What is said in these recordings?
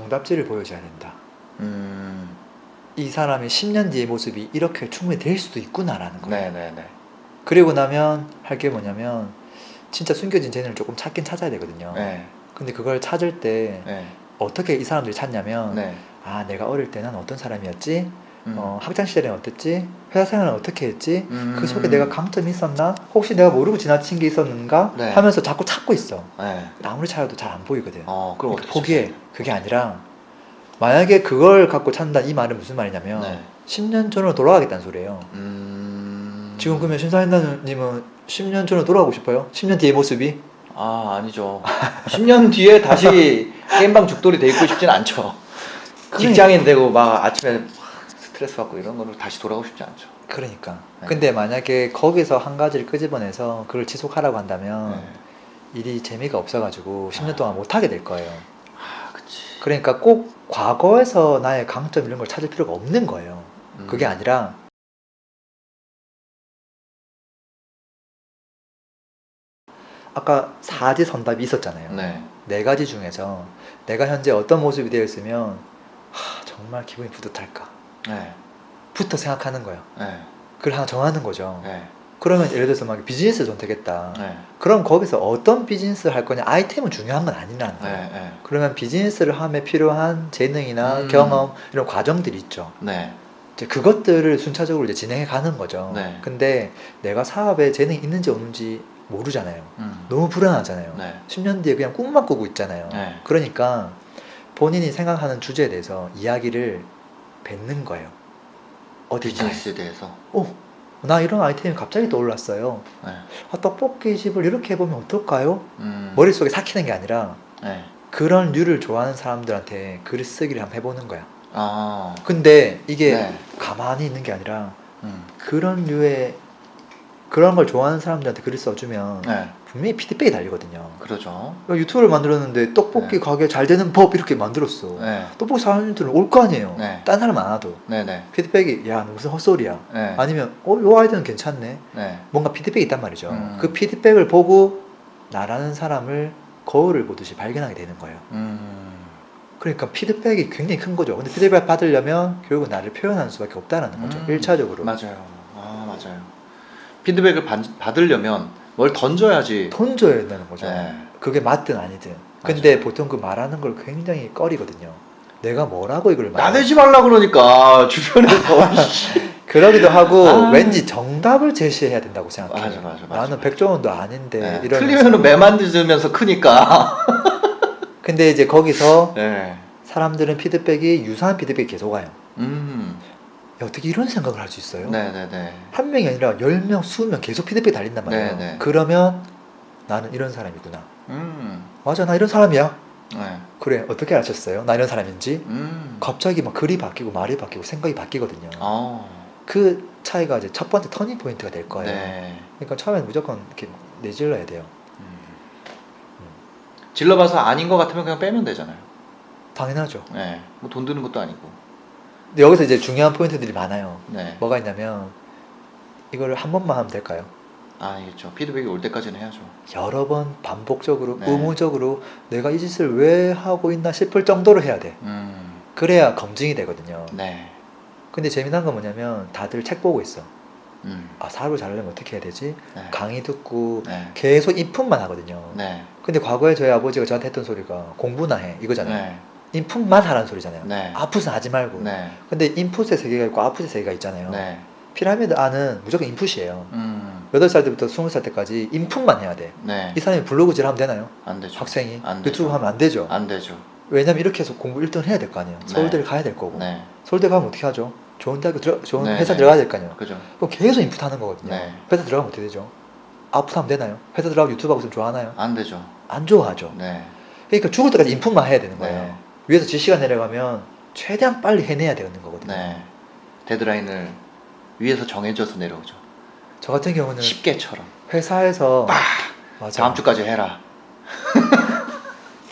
정답지를 보여줘야 된다. 음. 이 사람이 10년 뒤의 모습이 이렇게 충분히 될 수도 있구나라는 거예요. 네네네. 그리고 나면 할 게 뭐냐면 진짜 숨겨진 재능을 조금 찾긴 찾아야 되거든요. 네. 근데 그걸 찾을 때 네. 어떻게 이 사람들이 찾냐면 네. 아 내가 어릴 때는 어떤 사람이었지? 음. 학창 시절에는 어땠지? 회사 생활은 어떻게 했지? 음. 그 속에 내가 강점이 있었나? 혹시 내가 모르고 지나친 게 있었는가? 네. 하면서 자꾸 찾고 있어. 네. 아무리 찾아도 잘 안 보이거든. 그럼 어떻게 포기해. 찾아요? 그게 아니라 만약에 그걸 갖고 찾는다 이 말은 무슨 말이냐면 네. 10년 전으로 돌아가겠다는 소리예요. 지금 그러면 신사임당님은 10년 전으로 돌아가고 싶어요? 10년 뒤의 모습이? 아니죠. 10년 뒤에 다시 게임방 죽돌이 돼 있고 싶진 않죠. 그러니까. 직장인 되고 막 아침에 스트레스 받고 이런 거를 다시 돌아가고 싶지 않죠. 그러니까. 네. 근데 만약에 거기서 한 가지를 끄집어내서 그걸 지속하라고 한다면 네. 일이 재미가 없어가지고 10년 동안 못하게 될 거예요. 그치. 그러니까 꼭 과거에서 나의 강점 이런 걸 찾을 필요가 없는 거예요. 그게 아니라 아까 사지선답이 있었잖아요. 네. 네 가지 중에서 내가 현재 어떤 모습이 되어 있으면 정말 기분이 뿌듯할까 네. 부터 생각하는 거예요. 네. 그걸 하나 정하는 거죠. 네. 그러면 예를 들어서 막 비즈니스 선택했다. 네. 그럼 거기서 어떤 비즈니스를 할 거냐, 아이템은 중요한 건 아니라는 거예요. 네. 네. 그러면 비즈니스를 함에 필요한 재능이나 경험 이런 과정들이 있죠. 네. 이제 그것들을 순차적으로 이제 진행해 가는 거죠. 네. 근데 내가 사업에 재능이 있는지 없는지 모르잖아요. 음. 너무 불안하잖아요. 네. 10년 뒤에 그냥 꿈만 꾸고 있잖아요. 네. 그러니까 본인이 생각하는 주제에 대해서 이야기를 뱉는 거예요. 어딘가에. 비즈니스에 대해서. 나 이런 아이템이 갑자기 떠올랐어요. 네. 떡볶이 집을 이렇게 해보면 어떨까요? 음. 머릿속에 삭히는 게 아니라 네. 그런 류를 좋아하는 사람들한테 글 쓰기를 한번 해보는 거야. 아. 근데 이게 네. 가만히 있는 게 아니라 음. 그런 류의 그런 걸 좋아하는 사람들한테 글을 써주면 네. 분명히 피드백이 달리거든요. 그러죠. 유튜브를 만들었는데 떡볶이 네. 가게 잘 되는 법 이렇게 만들었어. 네. 떡볶이 사람들은 올 거 아니에요. 네. 딴 사람 안 와도. 네네. 피드백이 야 무슨 헛소리야. 네. 아니면 요 아이디어는 괜찮네. 네. 뭔가 피드백이 있단 말이죠. 음. 그 피드백을 보고 나라는 사람을 거울을 보듯이 발견하게 되는 거예요. 그러니까 피드백이 굉장히 큰 거죠. 근데 피드백 받으려면 결국 나를 표현하는 수밖에 없다는 거죠. 1차적으로. 맞아요. 맞아요. 피드백을 받으려면 뭘 던져야지. 던져야 된다는 거죠. 네. 그게 맞든 아니든. 근데 맞아요. 보통 그 말하는 걸 굉장히 꺼리거든요. 내가 뭐라고 이걸 말해. 나대지 말라 그러니까 주변에서. 그러기도 하고 왠지 정답을 제시해야 된다고 생각해요. 맞아. 나는 백종원도 아닌데 네. 이러면서. 틀리면은 매 만들면서 크니까. 근데 이제 거기서 네. 사람들은 피드백이 유사한 피드백이 계속 와요. 야, 어떻게 이런 생각을 할 수 있어요? 네네네. 한 명이 아니라 10명, 20명 계속 피드백이 달린단 말이에요. 네네. 그러면 나는 이런 사람이구나. 음. 맞아, 나 이런 사람이야. 네. 그래, 어떻게 아셨어요? 나 이런 사람인지? 음. 갑자기 막 글이 바뀌고 말이 바뀌고 생각이 바뀌거든요. 어. 그 차이가 이제 첫 번째 터닝 포인트가 될 거예요. 네. 그러니까 처음에는 무조건 이렇게 내질러야 돼요. 질러봐서 아닌 것 같으면 그냥 빼면 되잖아요. 당연하죠. 네. 뭐 돈 드는 것도 아니고. 근데 여기서 이제 중요한 포인트들이 많아요. 네. 뭐가 있냐면 이거를 한 번만 하면 될까요? 알겠죠. 피드백이 올 때까지는 해야죠. 여러 번 반복적으로 네. 의무적으로 내가 이 짓을 왜 하고 있나 싶을 정도로 해야 돼. 그래야 검증이 되거든요. 네. 근데 재미난 건 뭐냐면 다들 책 보고 있어. 음. 사업을 잘하려면 어떻게 해야 되지? 네. 강의 듣고 네. 계속 인풋만 하거든요. 네. 근데 과거에 저희 아버지가 저한테 했던 소리가 공부나 해 이거잖아요. 네. 인풋만 하라는 소리잖아요. 네. 아웃풋은 하지 말고. 네. 근데 인풋의 세계가 있고 아웃풋의 세계가 있잖아요. 네. 피라미드 안은 무조건 인풋이에요. 8살 때부터 20살 때까지 인풋만 해야 돼. 네. 이 사람이 블로그질 하면 되나요? 안 되죠. 학생이 안 되죠. 유튜브 하면 안 되죠. 안 되죠. 왜냐면 이렇게 해서 공부 1등 해야 될 거 아니에요. 네. 서울대를 가야 될 거고. 네. 서울대 가면 어떻게 하죠? 좋은 대학교 좋은 네, 회사 네. 들어가야 될 거 아니에요. 그죠. 그럼 계속 인풋하는 거거든요. 네. 회사 들어가면 어떻게 되죠? 아웃풋하면 되나요? 회사 들어가고 유튜브 하고 있으면 좋아하나요? 안 되죠. 안 좋아하죠. 네. 그러니까 죽을 때까지 인풋만 해야 되는 거예요. 네. 위에서 지시가 내려가면 최대한 빨리 해내야 되는 거거든요. 네. 데드라인을 위에서 정해져서 내려오죠. 저 같은 경우는 10개처럼. 회사에서 맞아. 다음 주까지 해라.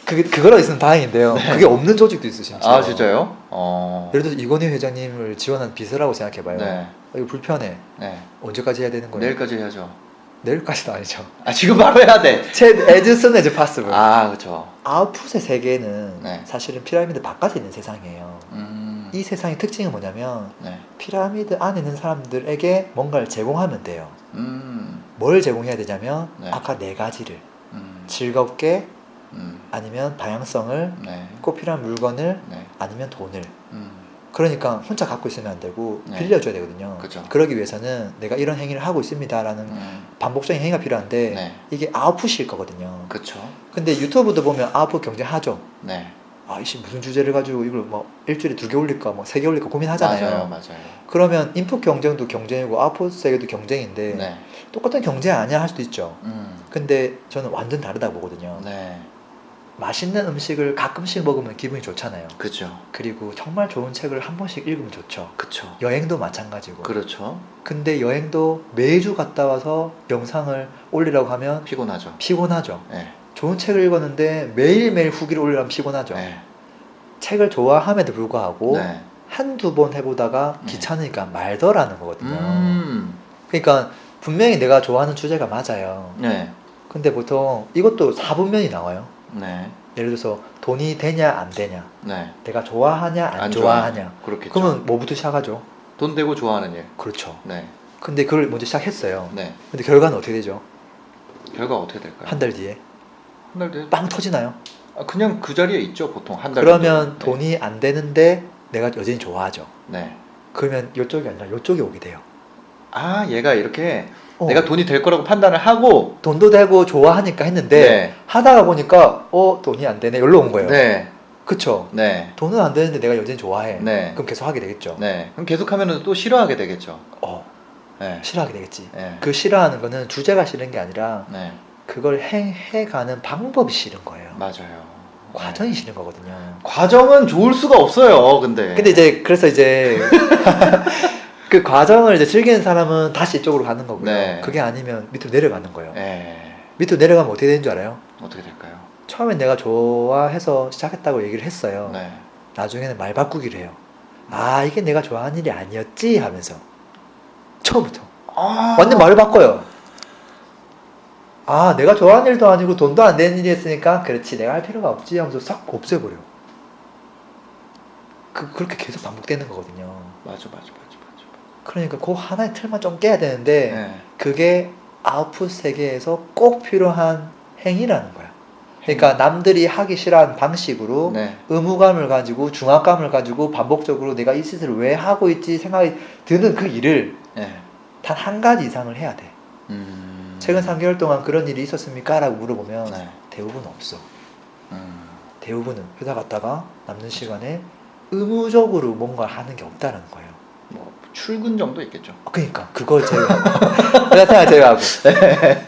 그거라 있으면 다행인데요. 네. 그게 없는 조직도 있어 진짜. 아 진짜요? 예를 들어서 이건희 회장님을 지원한 비서라고 생각해봐요. 네. 이거 불편해. 네. 언제까지 해야 되는 거예요? 내일까지 해야죠. 내일까지도 아니죠. 아 지금 바로 해야 돼. as soon as possible. 아 그렇죠. 아웃풋의 세계는 네. 사실은 피라미드 바깥에 있는 세상이에요. 이 세상의 특징은 뭐냐면 네. 피라미드 안에 있는 사람들에게 뭔가를 제공하면 돼요. 음. 뭘 제공해야 되냐면 네. 아까 네 가지를 음. 즐겁게 음. 아니면 다양성을 네. 꼭 필요한 물건을 네. 아니면 돈을. 음. 그러니까 혼자 갖고 있으면 안 되고 네. 빌려줘야 되거든요. 그죠. 그러기 위해서는 내가 이런 행위를 하고 있습니다라는 반복적인 행위가 필요한데 네. 이게 아웃풋일 거거든요. 그렇죠. 근데 유튜브도 보면 아웃풋 경쟁하죠. 네. 아, 이씨 무슨 주제를 가지고 이걸 뭐 일주일에 2개 올릴까 뭐 3개 올릴까 고민하잖아요. 맞아요. 그러면 인풋 경쟁도 경쟁이고 아웃풋 세계도 경쟁인데 네. 똑같은 경쟁 아니야 할 수도 있죠. 음. 근데 저는 완전 다르다고 보거든요. 네. 맛있는 음식을 가끔씩 먹으면 기분이 좋잖아요. 그죠. 그리고 정말 좋은 책을 한 번씩 읽으면 좋죠. 그쵸. 여행도 마찬가지고. 그렇죠. 근데 여행도 매주 갔다 와서 영상을 올리라고 하면 피곤하죠. 피곤하죠. 네. 좋은 책을 읽었는데 매일매일 후기를 올리려면 피곤하죠. 네. 책을 좋아함에도 불구하고 네. 한두 번 해보다가 네. 귀찮으니까 말더라는 거거든요. 음. 그러니까 분명히 내가 좋아하는 주제가 맞아요. 네. 근데 보통 이것도 4분면이 나와요. 네. 예를 들어서 돈이 되냐 안 되냐, 네. 내가 좋아하냐 안 좋아하냐. 그렇겠죠. 그러면 뭐부터 시작하죠? 돈 되고 좋아하는 일. 그렇죠. 네. 근데 그걸 먼저 시작했어요. 네. 근데 결과는 어떻게 되죠? 결과 어떻게 될까요? 한 달 뒤에 한 달 뒤에 빵 터지나요? 그냥 그 자리에 있죠 보통 한 달. 그러면 정도. 돈이 안 되는데 내가 여전히 좋아하죠. 네. 그러면 이쪽이 아니라 이쪽이 오게 돼요. 아 얘가 이렇게 어, 내가 돈이 될 거라고 판단을 하고. 돈도 되고 좋아하니까 했는데 네. 하다가 보니까 돈이 안 되네. 여기로 온 거예요. 네. 그쵸? 네. 돈은 안 되는데 내가 여전히 좋아해. 네. 그럼 계속 하게 되겠죠. 네. 그럼 계속하면 또 싫어하게 되겠죠. 네. 싫어하게 되겠지. 네. 그 싫어하는 거는 주제가 싫은 게 아니라 네. 그걸 해가는 방법이 싫은 거예요. 맞아요. 과정이 싫은 거거든요. 과정은 좋을 수가 없어요. 근데. 근데 이제 그래서 이제 그 과정을 이제 즐기는 사람은 다시 이쪽으로 가는 거고요. 네. 그게 아니면 밑으로 내려가는 거예요. 네. 밑으로 내려가면 어떻게 되는 줄 알아요? 어떻게 될까요? 처음엔 내가 좋아해서 시작했다고 얘기를 했어요. 네. 나중에는 말 바꾸기를 해요. 아, 이게 내가 좋아하는 일이 아니었지 하면서 처음부터 완전 말을 바꿔요. 아, 내가 좋아하는 일도 아니고 돈도 안 되는 일이 했으니까 그렇지, 내가 할 필요가 없지 하면서 싹 없애버려. 그렇게 계속 반복되는 거거든요. 맞아. 그러니까 그 하나의 틀만 좀 깨야 되는데 네. 그게 아웃풋 세계에서 꼭 필요한 행위라는 거야. 그러니까 남들이 하기 싫어하는 방식으로 네. 의무감을 가지고 중압감을 가지고 반복적으로 내가 이 짓을 왜 하고 있지 생각이 드는 그 일을 네. 단 한 가지 이상을 해야 돼. 최근 3개월 동안 그런 일이 있었습니까? 라고 물어보면 네. 대부분 없어. 음. 대부분은 회사 갔다가 남는 시간에 의무적으로 뭔가 하는 게 없다는 거예요. 뭐 출근 정도 있겠죠. 그러니까 그걸 제외하고 회사 생활 제외하고.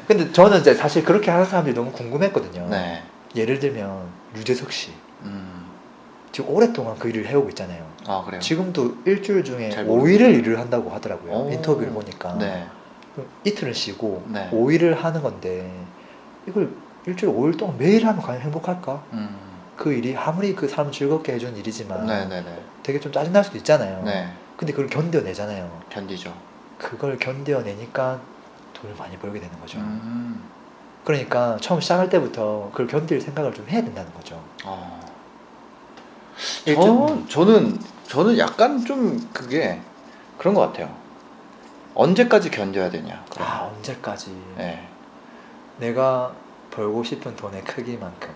근데 저는 이제 사실 그렇게 하는 사람들이 너무 궁금했거든요. 네. 예를 들면 유재석 씨 음. 지금 오랫동안 그 일을 해오고 있잖아요. 아 그래요. 지금도 일주일 중에 잘 5일을 일을 한다고 하더라고요. 오. 인터뷰를 보니까. 네. 그럼 이틀을 쉬고 네. 5일을 하는 건데 이걸 일주일 5일 동안 매일 하면 과연 행복할까? 그 일이 아무리 그 사람 즐겁게 해준 일이지만 네네네. 되게 좀 짜증날 수도 있잖아요. 네. 근데 그걸 견뎌내잖아요. 견디죠. 그걸 견뎌내니까 돈을 많이 벌게 되는 거죠. 음. 그러니까 처음 시작할 때부터 그걸 견딜 생각을 좀 해야 된다는 거죠. 저는 약간 좀 그게 그런 것 같아요. 언제까지 견뎌야 되냐. 그럼. 언제까지 네. 내가 벌고 싶은 돈의 크기만큼.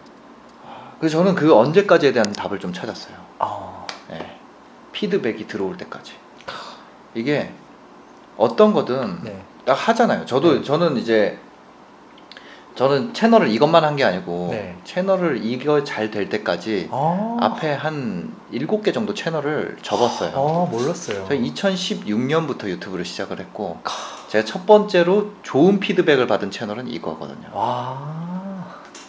그래서 저는 그 언제까지에 대한 답을 좀 찾았어요. 네. 피드백이 들어올 때까지. 이게 어떤 거든 네. 딱 하잖아요. 저는 채널을 이것만 한 게 아니고 네. 채널을 이거 잘 될 때까지 앞에 한 7개 정도 채널을 접었어요. 몰랐어요. 저희 2016년부터 유튜브를 시작을 했고 제가 첫 번째로 좋은 피드백을 받은 채널은 이거거든요.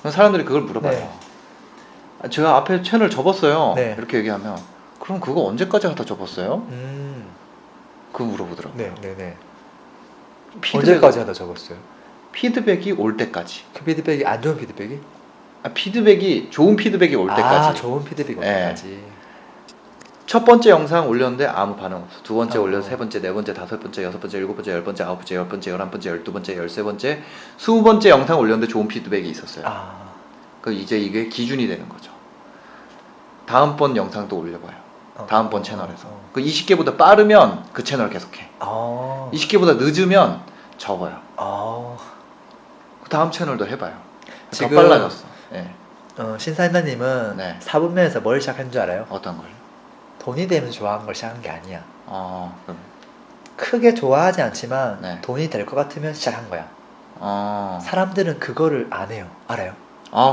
그럼 사람들이 그걸 물어봐요. 네. 제가 앞에 채널 접었어요. 네. 이렇게 얘기하면 그럼 그거 언제까지 하다 접었어요? 그거 물어보더라고요. 네네네. 피드백, 언제까지 하다 적었어요? 피드백이 올 때까지. 그 피드백이 안 좋은 피드백이? 피드백이 좋은 피드백이 올 때까지. 좋은 피드백이 올 네. 때까지. 첫 번째 영상 올렸는데 아무 반응 없어. 두 번째 어. 올려서 세 번째, 네 번째, 다섯 번째, 여섯 번째, 일곱 번째, 열 번째, 아홉 번째, 열 번째, 11번째, 12번째, 13번째, 20번째 영상 올렸는데 좋은 피드백이 있었어요. 그 이제 이게 기준이 되는 거죠. 다음번 영상도 올려봐요. 다음번 채널에서. 그 20개보다 빠르면 그 채널 계속해. 20개보다 늦으면 접어요. 그 다음 채널도 해봐요. 더 지금 빨라졌어. 네. 신사임당님은 네. 사분면에서 뭘 시작한 줄 알아요? 어떤 걸? 돈이 되면 좋아하는 걸 시작한 게 아니야. 그럼. 크게 좋아하지 않지만 네. 돈이 될 것 같으면 시작한 거야. 아, 사람들은 그거를 안 해요. 알아요?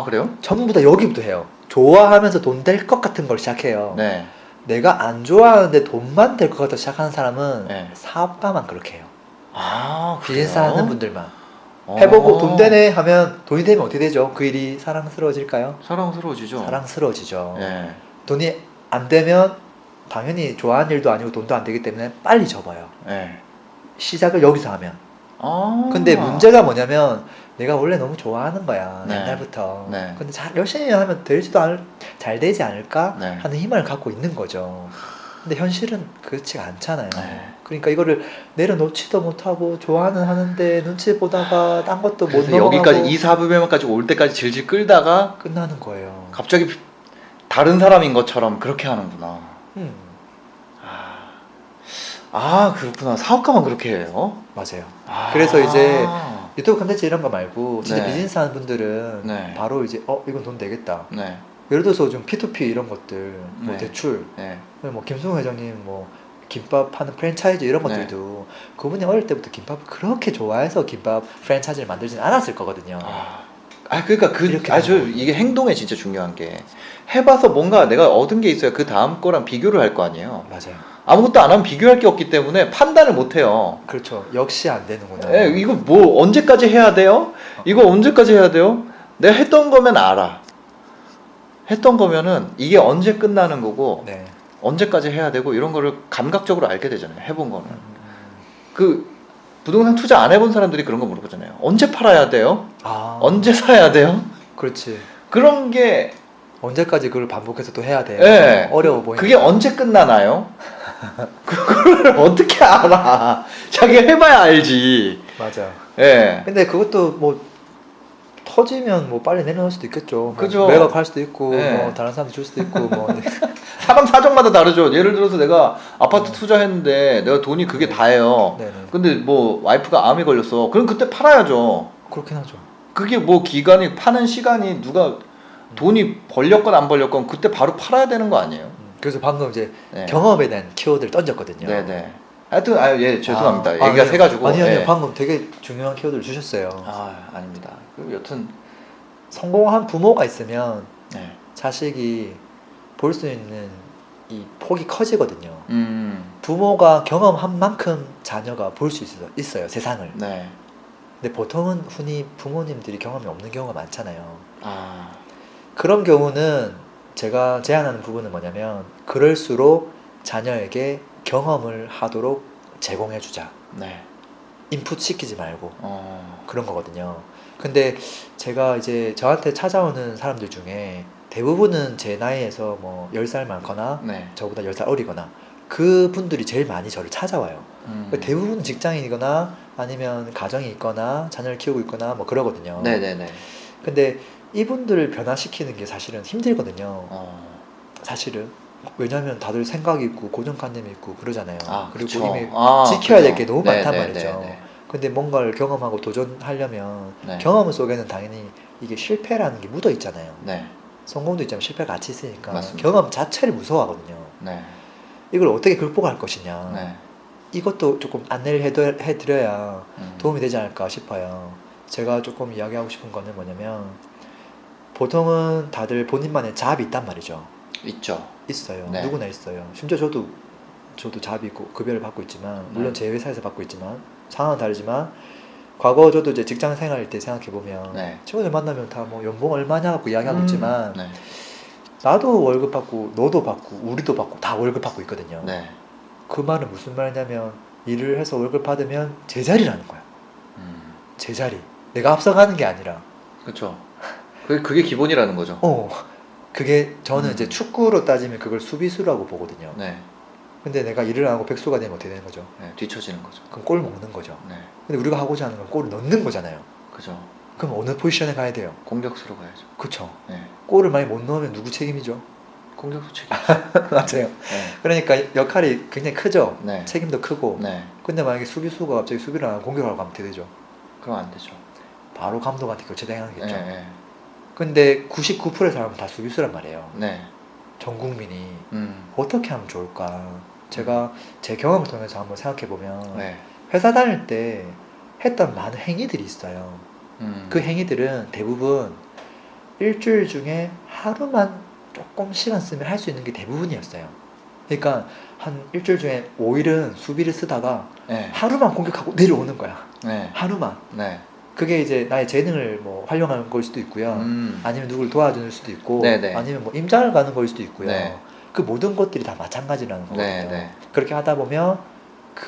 그래요? 전부 다 여기부터 해요. 좋아하면서 돈 될 것 같은 걸 시작해요. 네. 내가 안 좋아하는데 돈만 될 것 같아 시작하는 사람은 네. 사업가만 그렇게 해요. 그래요? 비즈니스 하는 분들만. 해보고 돈 되네 하면 돈이 되면 어떻게 되죠? 그 일이 사랑스러워질까요? 사랑스러워지죠. 사랑스러워지죠. 네. 돈이 안 되면 당연히 좋아하는 일도 아니고 돈도 안 되기 때문에 빨리 접어요. 네. 시작을 여기서 하면. 근데 문제가 뭐냐면 내가 원래 너무 좋아하는 거야. 네. 옛날부터. 네. 근데 열심히 하면 잘 되지 않을까 네. 하는 희망을 갖고 있는 거죠. 근데 현실은 그렇지가 않잖아요. 네. 그러니까 이거를 내려놓지도 못하고 좋아는 하는데 눈치 보다가 딴 것도 못 그래서 넘어가고 여기까지 이 사부배만까지 올 때까지 질질 끌다가 끝나는 거예요. 갑자기 다른 사람인 것처럼 그렇게 하는구나. 그렇구나. 사업가만 그렇게 해요? 맞아요. 그래서 이제 유튜브 컨텐츠 이런 거 말고 진짜 네. 비즈니스 하는 분들은 네. 바로 이제 이건 돈 되겠다. 네. 예를 들어서 좀 P2P 이런 것들 뭐 네. 대출 네. 뭐 김승우 회장님 뭐 김밥 하는 프랜차이즈 이런 것들도 그분이 어릴 때부터 김밥을 그렇게 좋아해서 김밥 프랜차이즈를 만들지는 않았을 거거든요. 그러니까 이게 행동에 진짜 중요한 게 해봐서 뭔가 내가 얻은 게 있어야 그 다음 거랑 비교를 할 거 아니에요. 맞아요. 아무것도 안 하면 비교할 게 없기 때문에 판단을 못 해요. 그렇죠. 역시 안 되는구나. 이거 뭐 언제까지 해야 돼요? 이거 언제까지 해야 돼요? 내가 했던 거면 알아. 했던 거면은 이게 언제 끝나는 거고 네. 언제까지 해야 되고 이런 거를 감각적으로 알게 되잖아요. 해본 거는. 그 부동산 투자 안 해본 사람들이 그런 거 물어보잖아요. 언제 팔아야 돼요? 언제 사야 돼요? 그렇지. 그런 게 언제까지 그걸 반복해서 또 해야 돼요? 네. 어려워 보이니까. 그게 언제 끝나나요? 그거를 어떻게 알아? 자기가 해봐야 알지. 맞아. 예. 근데 그것도 뭐 터지면 뭐 빨리 내려놓을 수도 있겠죠. 그죠. 뭐 매각할 수도 있고 네. 뭐 다른 사람한테 줄 수도 있고 뭐. 사람 사정마다 다르죠. 예를 들어서 내가 아파트 투자했는데 내가 돈이 그게 다예요. 네네. 근데 뭐 와이프가 암이 걸렸어. 그럼 그때 팔아야죠. 그렇긴 하죠. 그게 뭐 기간이 파는 시간이 누가 돈이 벌렸건 안 벌렸건 그때 바로 팔아야 되는 거 아니에요? 그래서 방금 이제 네. 경험에 대한 키워드를 던졌거든요. 네네. 하여튼 죄송합니다. 얘기가 네. 세가지고. 아니요. 예. 방금 되게 중요한 키워드를 주셨어요. 아닙니다. 여튼 성공한 부모가 있으면 네. 자식이 볼 수 있는 이 폭이 커지거든요. 부모가 경험한 만큼 자녀가 볼 수 있어요. 세상을. 네. 근데 보통은 흔히 부모님들이 경험이 없는 경우가 많잖아요. 아, 그런 경우는 제가 제안하는 부분은 뭐냐면 그럴수록 자녀에게 경험을 하도록 제공해주자. 네. 인풋 시키지 말고 그런 거거든요. 근데 제가 이제 저한테 찾아오는 사람들 중에 대부분은 제 나이에서 뭐 10살 많거나 네. 저보다 10살 어리거나 그분들이 제일 많이 저를 찾아와요. 대부분 직장인이거나 아니면 가정이 있거나 자녀를 키우고 있거나 뭐 그러거든요. 네네네. 근데 이분들을 변화시키는 게 사실은 힘들거든요. 사실은. 왜냐하면 다들 생각이 있고 고정관념이 있고 그러잖아요. 그리고 그쵸. 이미 지켜야 될 게 너무 많단 네, 말이죠. 네. 근데 뭔가를 경험하고 도전하려면 네. 경험 속에는 당연히 이게 실패라는 게 묻어 있잖아요. 네. 성공도 있지만 실패가 같이 있으니까 맞습니다. 경험 자체를 무서워하거든요. 네. 이걸 어떻게 극복할 것이냐. 네. 이것도 조금 안내를 해드려야 도움이 되지 않을까 싶어요. 제가 조금 이야기하고 싶은 거는 뭐냐면 보통은 다들 본인만의 잡이 있단 말이죠. 있죠. 있어요. 네. 누구나 있어요. 심지어 저도 잡이 있고 급여를 받고 있지만 물론 제 회사에서 받고 있지만 상황은 다르지만 과거 저도 이제 직장 생활일 때 생각해 보면 네. 친구들 만나면 다 뭐 연봉 얼마냐 갖고 이야기하고 있지만 네. 나도 월급 받고 너도 받고 우리도 받고 다 월급 받고 있거든요. 네. 그 말은 무슨 말이냐면 일을 해서 월급 받으면 제자리라는 거야. 제자리. 내가 앞서가는 게 아니라. 그렇죠. 그게 기본이라는 거죠. 그게 저는 이제 축구로 따지면 그걸 수비수라고 보거든요. 네. 근데 내가 일을 안 하고 백수가 되면 어떻게 되는 거죠? 네. 뒤처지는 거죠. 그럼 골 먹는 거죠. 네. 근데 우리가 하고자 하는 건 골을 넣는 거잖아요. 그죠. 그럼 어느 포지션에 가야 돼요? 공격수로 가야죠. 그쵸. 네. 골을 많이 못 넣으면 누구 책임이죠? 공격수 책임. 맞아요. 네. 그러니까 역할이 굉장히 크죠. 네. 책임도 크고. 네. 근데 만약에 수비수가 갑자기 수비를 안 하고 공격하러 가면 어떻게 되죠? 그럼 안 되죠. 바로 감독한테 교체당하겠죠. 네. 네. 근데 99%의 사람은 다 수비수란 말이에요. 네. 전 국민이 음. 어떻게 하면 좋을까? 제가 제 경험을 통해서 한번 생각해 보면 네. 회사 다닐 때 했던 많은 행위들이 있어요. 그 행위들은 대부분 일주일 중에 하루만 조금 시간 쓰면 할 수 있는 게 대부분이었어요. 그러니까 한 일주일 중에 5일은 수비를 쓰다가 네. 하루만 공격하고 내려오는 거야. 네. 하루만. 네. 그게 이제 나의 재능을 뭐 활용하는 걸 수도 있고요. 아니면 누굴 도와주는 수도 있고, 네네. 아니면 뭐 임장을 가는 걸 수도 있고요. 네. 그 모든 것들이 다 마찬가지라는 거거든요. 네, 네. 그렇게 하다 보면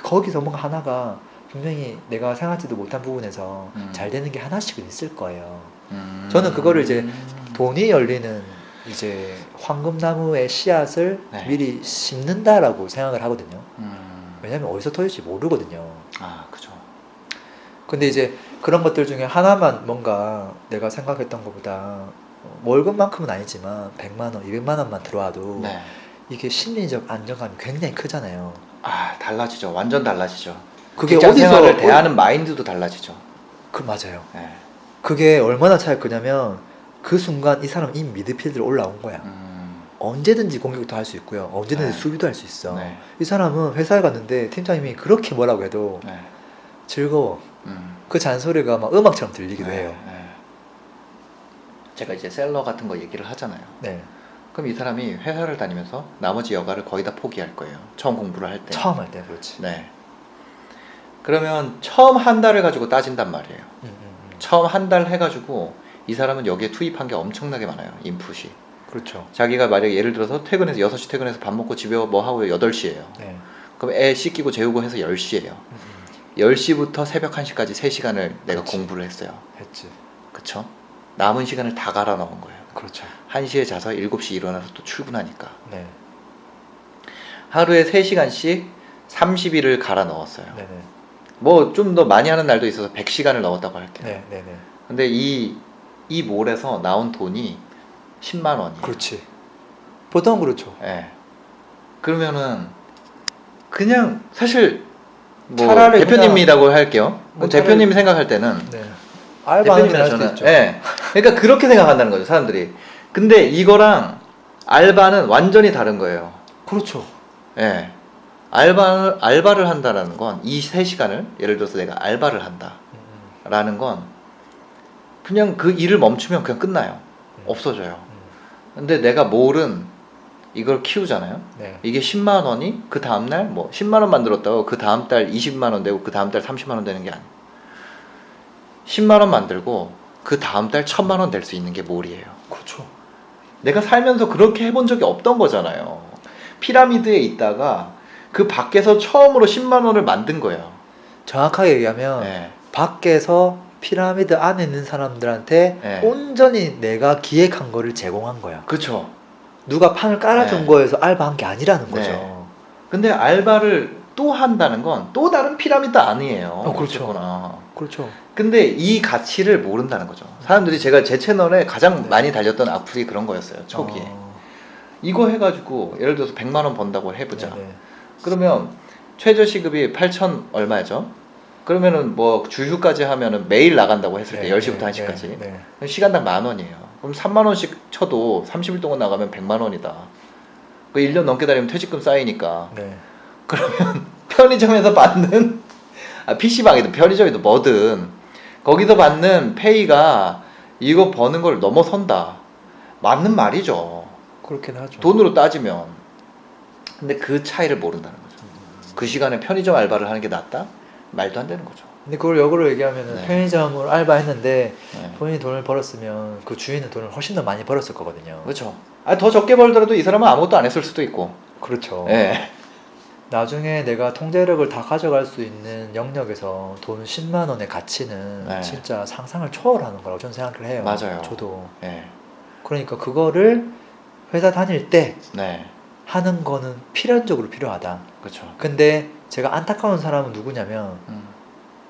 거기서 뭔가 하나가 분명히 내가 생각하지도 못한 부분에서 잘 되는 게 하나씩은 있을 거예요. 저는 그거를 이제 돈이 열리는 이제 황금나무의 씨앗을 네. 미리 심는다라고 생각을 하거든요. 음. 왜냐면 어디서 터질지 모르거든요. 아, 그죠. 근데 이제 그런 것들 중에 하나만 뭔가 내가 생각했던 것보다 월급만큼은 아니지만 100만 원, 200만 원만 들어와도 네. 이게 심리적 안정감이 굉장히 크잖아요. 아, 달라지죠. 완전 달라지죠. 그게 직장 어디서 생활을 대하는 마인드도 달라지죠. 그 맞아요. 네. 그게 얼마나 차이가 크냐면 그 순간 이 사람 이미 미드필드로 올라온 거야. 언제든지 공격도 할 수 있고요. 언제든지 네. 수비도 할 수 있어. 네. 이 사람은 회사에 갔는데 팀장님이 그렇게 뭐라고 해도 네. 즐거워. 그 잔소리가 막 음악처럼 들리기도 네. 해요. 네. 제가 이제 셀러 같은 거 얘기를 하잖아요. 네. 그럼 이 사람이 회사를 다니면서 나머지 여가를 거의 다 포기할 거예요. 처음 공부를 할 때. 처음 할 때 그렇지. 네. 그러면 처음 한 달을 가지고 따진단 말이에요. 처음 한 달 해가지고 이 사람은 여기에 투입한 게 엄청나게 많아요. 인풋이. 그렇죠. 자기가 만약에 예를 들어서 퇴근해서 6시 퇴근해서 밥 먹고 집에 뭐 하고 8시예요. 네. 그럼 애 씻기고 재우고 해서 10시예요. 10시부터 새벽 1시까지 3시간을 내가 그렇지. 공부를 했어요. 했지. 그쵸? 남은 시간을 다 갈아 넣은 거예요. 그렇죠. 1시에 자서 7시 일어나서 또 출근하니까. 네. 하루에 3시간씩 30일을 갈아 넣었어요. 네네. 뭐 좀 더 많이 하는 날도 있어서 100시간을 넣었다고 할게요. 네, 네, 네. 근데 이 몰에서 나온 돈이 10만 원이에요. 그렇지. 보통 그렇죠. 예. 그러면은 그냥 사실 뭐 차라리 대표님이라고 할게요. 뭐 대표님이 생각할 때는 네. 알바는 할 수도 저는 있죠. 예. 그러니까 그렇게 생각한다는 거죠, 사람들이. 근데 이거랑 알바는 완전히 다른 거예요. 그렇죠. 예. 알바를 한다라는 건 이 3시간을 예를 들어서 내가 알바를 한다라는 건 그냥 그 일을 멈추면 그냥 끝나요. 없어져요. 근데 내가 몰은 이걸 키우잖아요. 네. 이게 10만 원이 그 다음날 뭐 10만 원 만들었다고 그 다음 달 20만 원 되고 그 다음 달 30만 원 되는 게 아니에요. 10만 원 만들고 그 다음 달 1000만 원 될 수 있는 게 몰이에요. 그렇죠. 내가 살면서 그렇게 해본 적이 없던 거잖아요. 피라미드에 있다가 그 밖에서 처음으로 10만 원을 만든 거예요. 정확하게 얘기하면 네. 밖에서 피라미드 안에 있는 사람들한테 네. 온전히 내가 기획한 거를 제공한 거야. 그쵸. 누가 판을 깔아준 네. 거에서 알바한 게 아니라는 거죠. 네. 근데 알바를 또 한다는 건 또 다른 피라미드 아니에요. 그렇죠. 어쨌거나. 그렇죠. 근데 이 가치를 모른다는 거죠. 사람들이 제가 제 채널에 가장 네. 많이 달렸던 악플이 그런 거였어요. 초기에. 이거 해가지고 예를 들어서 100만 원 번다고 해보자. 네네. 그러면 최저 시급이 8천 얼마죠? 그러면은 뭐 주휴까지 하면은 매일 나간다고 했을 때 네, 10시부터 네, 1시까지 네, 네. 시간당 10,000원이에요. 그럼 3만 원씩 쳐도 30일 동안 나가면 100만 원이다. 그 1년 넘게 다니면 퇴직금 쌓이니까. 네. 그러면 편의점에서 받는 PC방이든 편의점이든 뭐든 거기서 받는 페이가 이거 버는 걸 넘어선다. 맞는 말이죠. 그렇긴 하죠. 돈으로 따지면. 근데 그 차이를 모른다는 거죠. 그 시간에 편의점 알바를 하는 게 낫다? 말도 안 되는 거죠. 근데 그걸 역으로 얘기하면은 네. 편의점을 알바했는데 네. 본인이 돈을 벌었으면 그 주인은 돈을 훨씬 더 많이 벌었을 거거든요. 그렇죠. 더 적게 벌더라도 이 사람은 아무것도 안 했을 수도 있고. 그렇죠. 네. 나중에 내가 통제력을 다 가져갈 수 있는 영역에서 돈 10만 원의 가치는 네. 진짜 상상을 초월하는 거라고 저는 생각을 해요. 맞아요. 저도. 네. 그러니까 그거를 회사 다닐 때 네. 하는 거는 필연적으로 필요하다. 그렇죠. 근데 제가 안타까운 사람은 누구냐면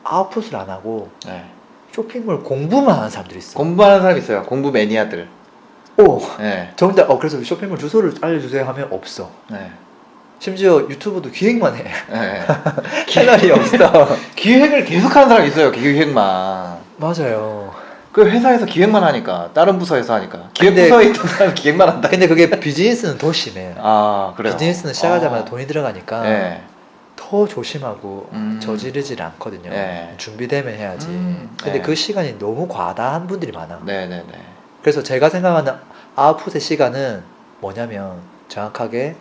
아웃풋을 안 하고 네. 쇼핑몰 공부만 하는 사람들이 있어. 공부하는 사람 있어요. 공부 매니아들. 오, 네. 정답. 그래서 쇼핑몰 주소를 알려주세요 하면 없어. 네. 심지어 유튜브도 기획만 해. 네. 채널이 없어. 기획을 계속하는 사람 있어요. 기획만. 맞아요. 그 회사에서 기획만 하니까 다른 부서에서 하니까 근데- 기획부서에 있던 사람 기획만 한다. 근데 그게 비즈니스는 더 심해. 아 그래요. 비즈니스는 시작하자마자 아. 돈이 들어가니까 네. 더 조심하고 음. 저지르질 않거든요. 네. 준비되면 해야지. 근데 네. 그 시간이 너무 과다한 분들이 많아. 네네네. 그래서 제가 생각하는 아웃풋의 시간은 뭐냐면 정확하게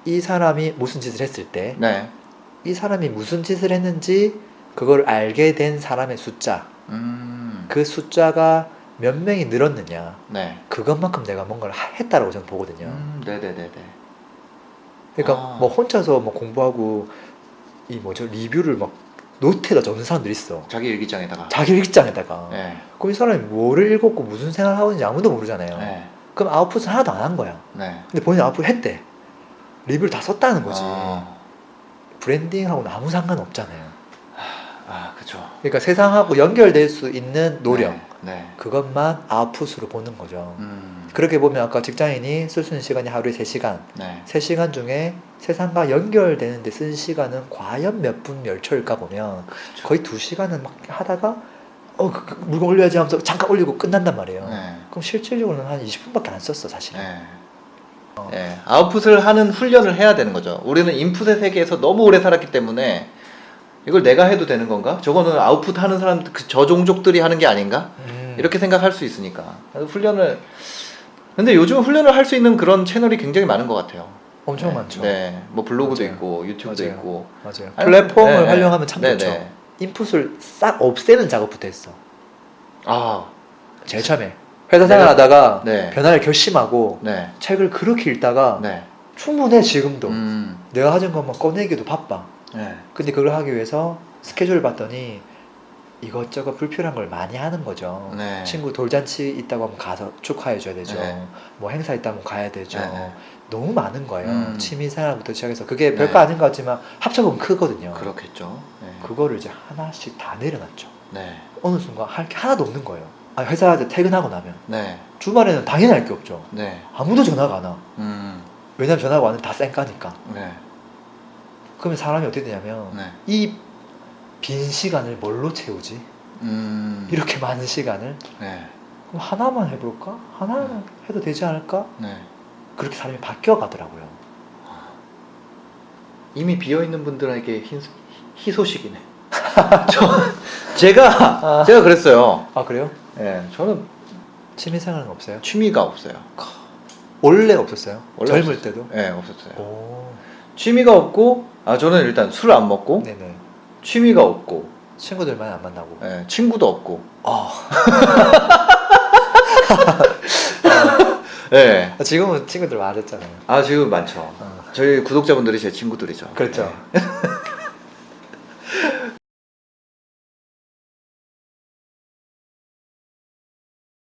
이 사람이 무슨 짓을 했을 때 이 네. 사람이 무슨 짓을 했는지 그걸 알게 된 사람의 숫자, 음. 그 숫자가 몇 명이 늘었느냐, 네. 그것만큼 내가 뭔가를 했다라고 저는 보거든요. 네네네네. 그러니까 아. 뭐 혼자서 뭐 공부하고 이 뭐죠 리뷰를 막 노트에다 적는 사람들이 있어. 자기 일기장에다가. 자기 일기장에다가. 네. 그럼 이 사람이 뭐를 읽었고 무슨 생각을 하고 있는지 아무도 모르잖아요. 네. 그럼 아웃풋은 하나도 안 한 거야. 네. 근데 본인이 아웃풋 했대. 리뷰를 다 썼다는 거지. 아, 브랜딩하고는 아무 상관 없잖아요. 그쵸. 그러니까 세상하고 연결될 수 있는 노력, 네. 그것만 아웃풋으로 보는 거죠. 음. 그렇게 보면 아까 직장인이 쓸 수 있는 시간이 하루에 3시간, 네. 3시간 중에 세상과 연결되는데 쓴 시간은 과연 몇 분 몇 초일까 보면 그쵸. 거의 2시간은 막 하다가 물건 올려야지 하면서 잠깐 올리고 끝난단 말이에요. 네. 그럼 실질적으로는 한 20분밖에 안 썼어 사실. 네. 네. 아웃풋을 하는 훈련을 해야 되는 거죠. 우리는 인풋의 세계에서 너무 오래 살았기 때문에 이걸 내가 해도 되는 건가? 저거는 아웃풋 하는 사람, 저 종족들이 하는 게 아닌가? 이렇게 생각할 수 있으니까. 그래서 근데 요즘 훈련을 할 수 있는 그런 채널이 굉장히 많은 것 같아요. 엄청 네. 많죠. 네. 뭐 블로그도 맞아요. 있고, 유튜브도 맞아요. 있고. 맞아요. 아니, 플랫폼을 네, 네. 활용하면 참 네, 좋죠. 네. 인풋을 싹 없애는 작업부터 했어. 아, 제일 처음에 회사 생활하다가 네. 변화를 결심하고 네. 책을 그렇게 읽다가 네. 충분해 지금도. 음. 내가 하던 것만 꺼내기도 바빠. 네. 근데 그걸 하기 위해서 스케줄을 봤더니 이것저것 불필요한 걸 많이 하는 거죠. 네. 친구 돌잔치 있다고 하면 가서 축하해줘야 되죠. 네. 뭐 행사 있다면 가야 되죠. 네. 너무 많은 거예요. 음. 취미생활부터 시작해서 그게 네. 별거 아닌 것 같지만 합쳐보면 크거든요. 그렇겠죠. 네. 그거를 이제 하나씩 다 내려놨죠. 네. 어느 순간 할 게 하나도 없는 거예요. 회사 이제 퇴근하고 나면 네. 주말에는 당연히 할 게 없죠. 네. 아무도 전화가 안 와. 음. 왜냐면 전화가 와는 다 쌩까니까. 네. 그러면 사람이 어떻게 되냐면 네. 이 빈 시간을 뭘로 채우지? 이렇게 많은 시간을 네. 그럼 하나만 해볼까? 하나만 해도 되지 않을까? 네. 그렇게 사람이 바뀌어 가더라고요. 이미 비어 있는 분들에게 희소식이네. 제가 그랬어요. 아 그래요? 예, 저는 취미생활은 없어요? 취미가 없어요. 원래 없었어요? 원래 젊을 없었어요. 때도? 예, 없었어요. 오, 취미가 없고, 저는 일단 술 안 먹고, 네네. 취미가 없고, 친구들만 안 만나고. 예, 친구도 없고, 예. 지금은 친구들 많아졌잖아요. 지금 많죠. 저희 구독자분들이 제 친구들이죠. 그렇죠. 예.